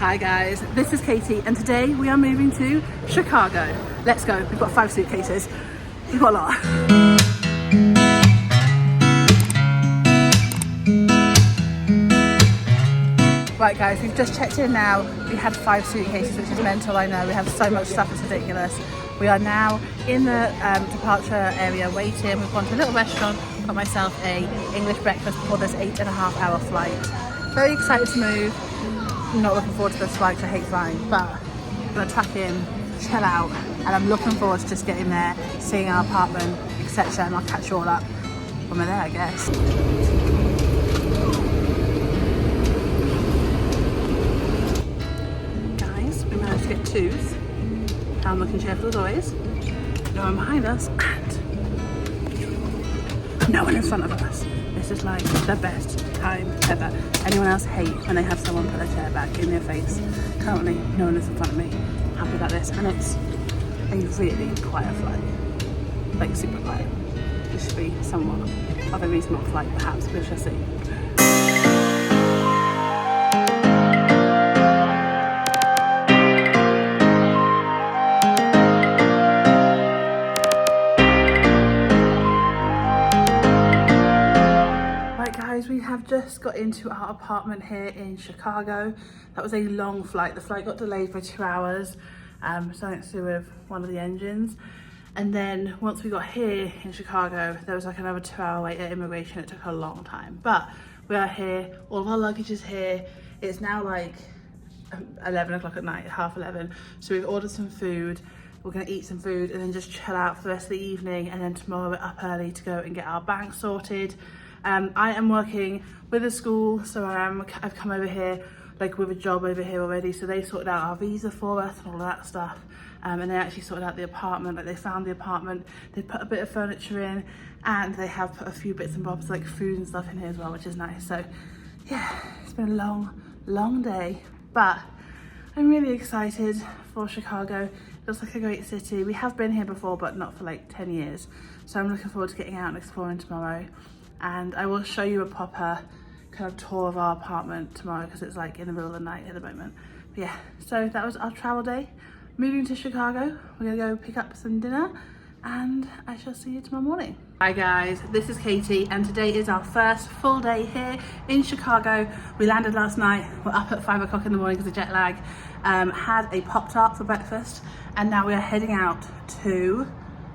Hi guys, this is Katie and today we are moving to Chicago. Let's go. We've got 5 suitcases. We've got a lot. Right guys, we've just checked in now. We had 5 suitcases, which is mental, I know. We have so much stuff, it's ridiculous. We are now in the departure area waiting. We've gone to a little restaurant, got myself a English breakfast before this 8.5-hour flight. Very excited to move. I'm not looking forward to this flight, I hate flying, but I'm gonna tuck in, chill out, and I'm looking forward to just getting there, seeing our apartment, etc. And I'll catch you all up when we're there, I guess. Guys, we managed to get 2s. I'm looking cheerful as always. No one behind us, and no one in front of us. This is like the best time ever. Anyone else hate when they have someone put their chair back in their face? Currently, no one is in front of me. Happy about this, and it's a really quiet flight, like super quiet. This should be somewhat of a reasonable flight, perhaps. We shall see. We have just got into our apartment here in Chicago. That was a long flight. The flight got delayed by 2 hours, something to do with one of the engines. And then once we got here in Chicago, there was like another 2-hour wait at immigration. It took a long time, but we are here. All of our luggage is here. It's now like 11 o'clock at night, 11:30. So we've ordered some food. We're gonna eat some food and then just chill out for the rest of the evening. And then tomorrow we're up early to go and get our bank sorted. I am working with a school, so I've come over here like with a job over here already. So they sorted out our visa for us and all of that stuff. And they actually sorted out the apartment, like they found the apartment, they put a bit of furniture in, and they have put a few bits and bobs like food and stuff in here as well, which is nice. So yeah, it's been a long day, but I'm really excited for Chicago. It looks like a great city. We have been here before, but not for like 10 years. So I'm looking forward to getting out and exploring tomorrow. And I will show you a proper kind of tour of our apartment tomorrow because it's like in the middle of the night at the moment. But yeah, so that was our travel day. Moving to Chicago, we're gonna go pick up some dinner and I shall see you tomorrow morning. Hi guys, this is Katie and today is our first full day here in Chicago. We landed last night, we're up at 5 o'clock in the morning because of jet lag. Had a Pop-Tart for breakfast and now we are heading out to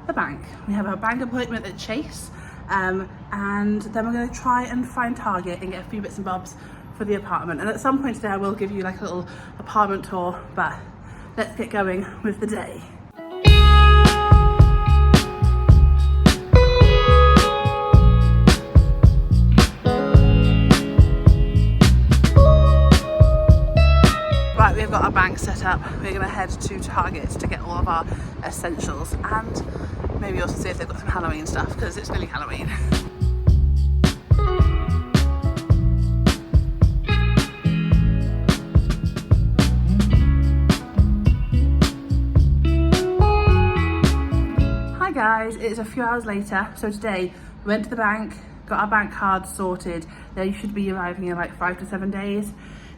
the bank. We have our bank appointment at Chase. And then we're going to try and find Target and get a few bits and bobs for the apartment. And at some point today I will give you like a little apartment tour, but let's get going with the day. Right, we've got our bank set up. We're going to head to Target to get all of our essentials and maybe also see if they've got some Halloween stuff because it's nearly Halloween. Hi guys, it's a few hours later. So today we went to the bank, got our bank cards sorted. They should be arriving in like 5 to 7 days.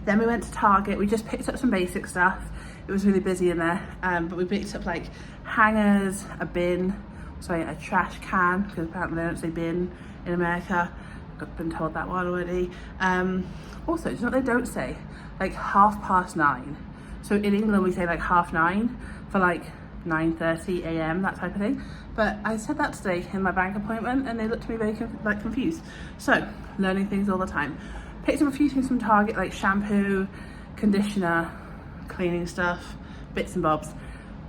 Then we went to Target. We just picked up some basic stuff. It was really busy in there, but we picked up like hangers, a trash can, because apparently they don't say bin in America. I've been told that one already. Also, do you know what they don't say? Like 9:30. So in England we say like 9:30 for like 9:30 a.m, that type of thing. But I said that today in my bank appointment and they looked at me very confused. So learning things all the time. Picked up a few things from Target like shampoo, conditioner, cleaning stuff, bits and bobs.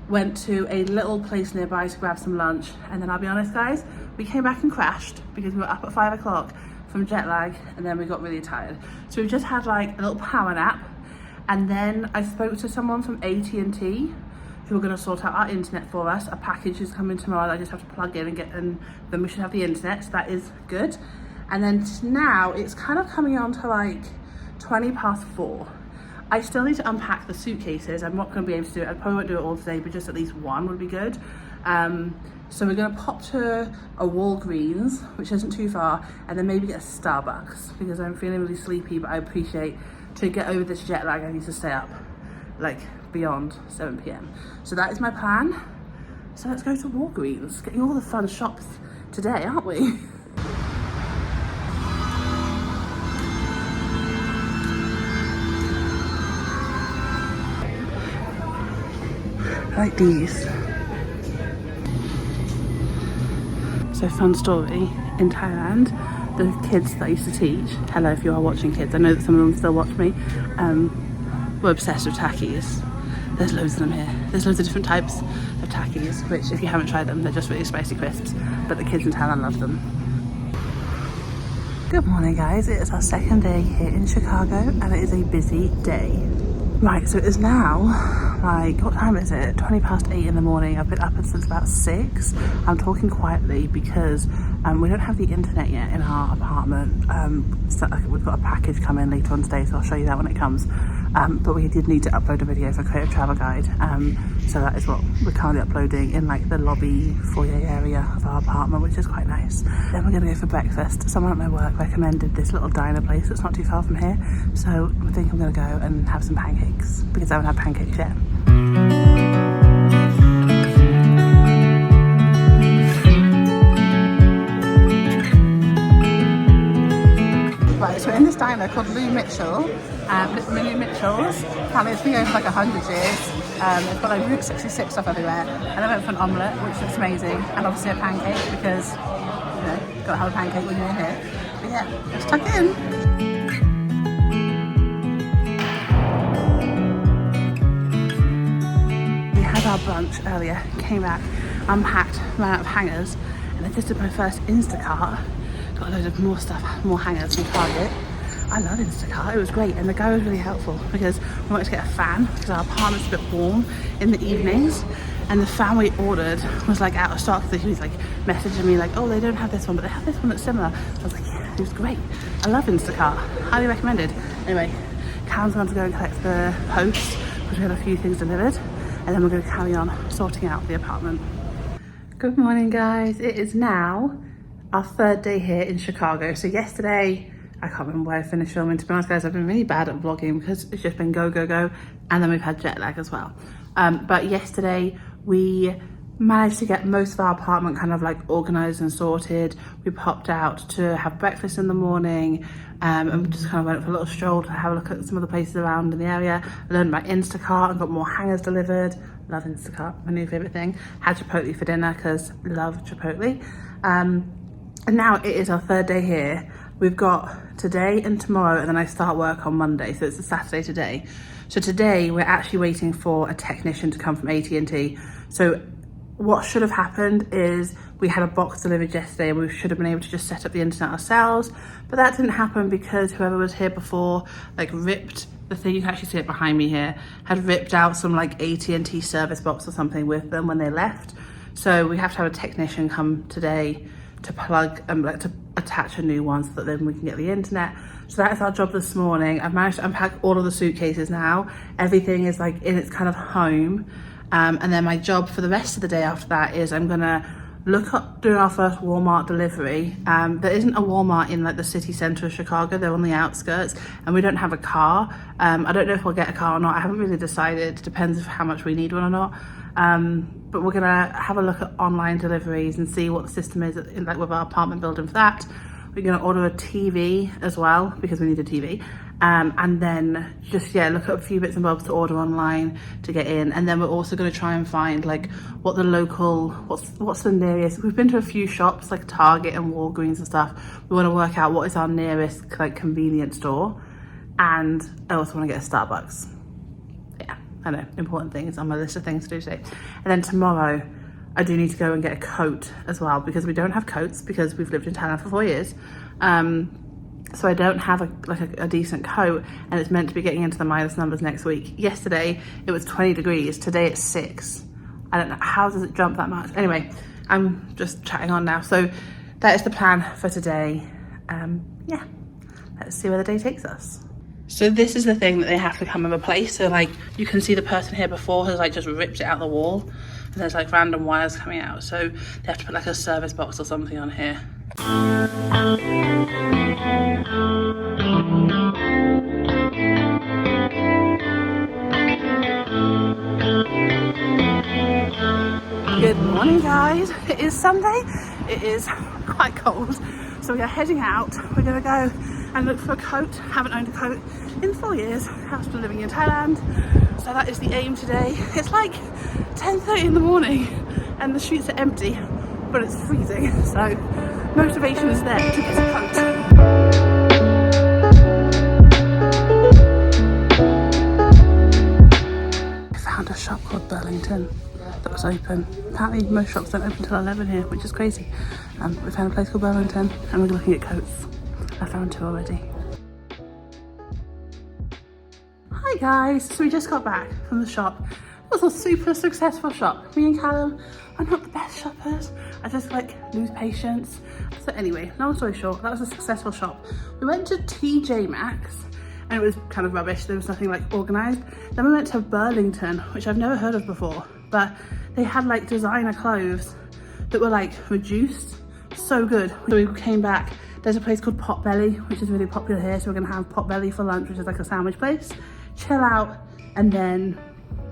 Went to a little place nearby to grab some lunch, and then I'll be honest guys, we came back and crashed because we were up at 5 o'clock from jet lag and then we got really tired. So we just had like a little power nap, and then I spoke to someone from AT&T who are going to sort out our internet for us. A package is coming tomorrow that I just have to plug in and then we should have the internet, so that is good. And then now it's kind of coming on to like 4:20. I still need to unpack the suitcases. I'm not going to be able to do it. I probably won't do it all today, but just at least one would be good. So we're going to pop to a Walgreens, which isn't too far, and then maybe get a Starbucks because I'm feeling really sleepy, but I appreciate to get over this jet lag, I need to stay up like beyond 7 p.m. So that is my plan. So let's go to Walgreens, getting all the fun shops today, aren't we? Like these. So fun story, in Thailand, the kids that I used to teach, hello if you are watching kids, I know that some of them still watch me, were obsessed with Takis. There's loads of them here. There's loads of different types of Takis, which if you haven't tried them, they're just really spicy crisps, but the kids in Thailand love them. Good morning guys, it is our second day here in Chicago and it is a busy day. Right, so it is now, like, what time is it? 20 past 8 in the morning. I've been up since about 6. I'm talking quietly because we don't have the internet yet in our apartment. So we've got a package coming later on today, so I'll show you that when it comes. But we did need to upload a video for Creative Travel Guide. So that is what we're currently uploading in like the lobby foyer area of our apartment, which is quite nice. Then we're gonna go for breakfast. Someone at my work recommended this little diner place that's not too far from here. So I think I'm gonna go and have some pancakes because I haven't had pancakes yet. Right, so we're in this diner called Lou Mitchell's. Apparently it's been going for like 100 years. It's got like Route 66 stuff everywhere. And I went for an omelette, which looks amazing. And obviously a pancake because, you know, gotta have a pancake when you're in here. But yeah, let's tuck in. We had our brunch earlier, came back, unpacked, ran out of hangers, and I just did my first Instacart. Got a load of more stuff, more hangers from Target. I love Instacart, it was great, and the guy was really helpful because we wanted to get a fan because our apartment's a bit warm in the evenings, and the fan we ordered was like out of stock, so he was like messaging me like, oh, they don't have this one, but they have this one that's similar. I was like, yeah, it was great. I love Instacart, highly recommended. Anyway, Callum's going to go and collect the post because we had a few things delivered, and then we're going to carry on sorting out the apartment. Good morning guys, it is now our third day here in Chicago. So yesterday, I can't remember where I finished filming. To be honest guys, I've been really bad at vlogging because it's just been go, go, go. And then we've had jet lag as well. But yesterday we managed to get most of our apartment kind of like organized and sorted. We popped out to have breakfast in the morning and we just kind of went for a little stroll to have a look at some of the places around in the area. I learned about Instacart and got more hangers delivered. Love Instacart, my new favorite thing. Had Chipotle for dinner because love Chipotle. And now it is our third day here. We've got today and tomorrow, and then I start work on Monday, so it's a Saturday today. So today we're actually waiting for a technician to come from AT&T. So what should have happened is we had a box delivered yesterday and we should have been able to just set up the internet ourselves, but that didn't happen because whoever was here before like ripped the thing, you can actually see it behind me here, had ripped out some like AT&T service box or something with them when they left. So we have to have a technician come today to plug and like to attach a new one so that then we can get the internet. So that is our job this morning. I've managed to unpack all of the suitcases now. Everything is like in its kind of home. And then my job for the rest of the day after that is I'm gonna look up doing our first Walmart delivery. There isn't a Walmart in like the city center of Chicago, they're on the outskirts and we don't have a car. I don't know if we'll get a car or not. I haven't really decided, depends on how much we need one or not. But we're gonna have a look at online deliveries and see what the system is in, like with our apartment building for that. We're gonna order a TV as well because we need a TV. And then just, yeah, look at a few bits and bobs to order online to get in. And then we're also gonna try and find like what the local, what's the nearest. We've been to a few shops like Target and Walgreens and stuff. We wanna work out what is our nearest like convenience store. And I also wanna get a Starbucks. Yeah, I know, important things on my list of things to do today. And then tomorrow, I do need to go and get a coat as well because we don't have coats because we've lived in Thailand for 4 years. So I don't have a decent coat and it's meant to be getting into the minus numbers next week. Yesterday, it was 20 degrees. Today it's 6. I don't know, how does it jump that much? Anyway, I'm just chatting on now. So that is the plan for today. Yeah, let's see where the day takes us. So this is the thing that they have to come and replace. So like you can see the person here before has like just ripped it out the wall and there's like random wires coming out. So they have to put like a service box or something on here. Good morning, guys. It is Sunday. It is quite cold, so we are heading out. We're gonna go and look for a coat. Haven't owned a coat in 4 years. I've been living in Thailand, so that is the aim today. It's like 10:30 in the morning and the streets are empty, but it's freezing, so motivation is there to get a coat. I found a shop called Burlington that was open. Apparently most shops don't open until 11 here, which is crazy. We found a place called Burlington and we're looking at coats. I found 2 already. Hi guys, so we just got back from the shop. It was a super successful shop. Me and Callum are not the best shoppers. I just like lose patience. So anyway, long story short, that was a successful shop. We went to TJ Maxx and it was kind of rubbish. There was nothing like organised. Then we went to Burlington, which I've never heard of before, but they had like designer clothes that were like reduced. So good. So we came back. There's a place called Potbelly, which is really popular here. So we're gonna have Potbelly for lunch, which is like a sandwich place. Chill out and then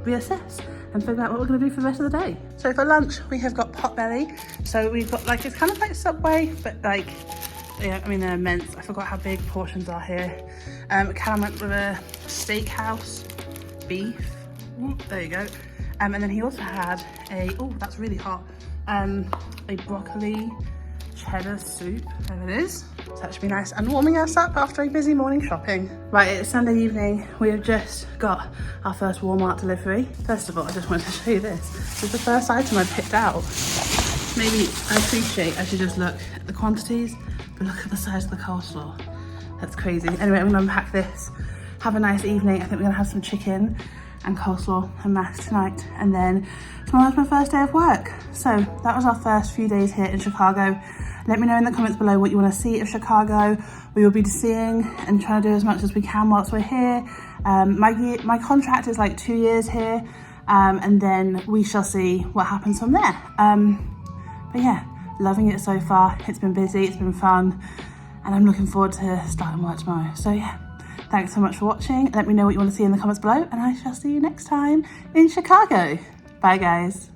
reassess and figure out what we're gonna do for the rest of the day. So for lunch, we have got Potbelly. So we've got like, it's kind of like Subway, but like, yeah, I mean, they're immense. I forgot how big portions are here. Callum went with a steakhouse beef. Ooh, there you go. And then he also had a, oh, that's really hot. A broccoli cheddar soup, there it is. So that should be nice and warming us up after a busy morning shopping. Right, it's Sunday evening. We have just got our first Walmart delivery. First of all, I just wanted to show you this. This is the first item I picked out. Maybe I appreciate I should just look at the quantities, but look at the size of the coleslaw. That's crazy. Anyway, I'm gonna unpack this. Have a nice evening. I think we're gonna have some chicken and coleslaw and mash tonight, and then tomorrow's my first day of work. So that was our first few days here in Chicago. Let me know in the comments below what you want to see of Chicago. We will be seeing and trying to do as much as we can whilst we're here. My contract is like 2 years here, and then we shall see what happens from there. But yeah, loving it so far. It's been busy, it's been fun, and I'm looking forward to starting work tomorrow. So yeah, thanks so much for watching. Let me know what you want to see in the comments below, and I shall see you next time in Chicago. Bye guys.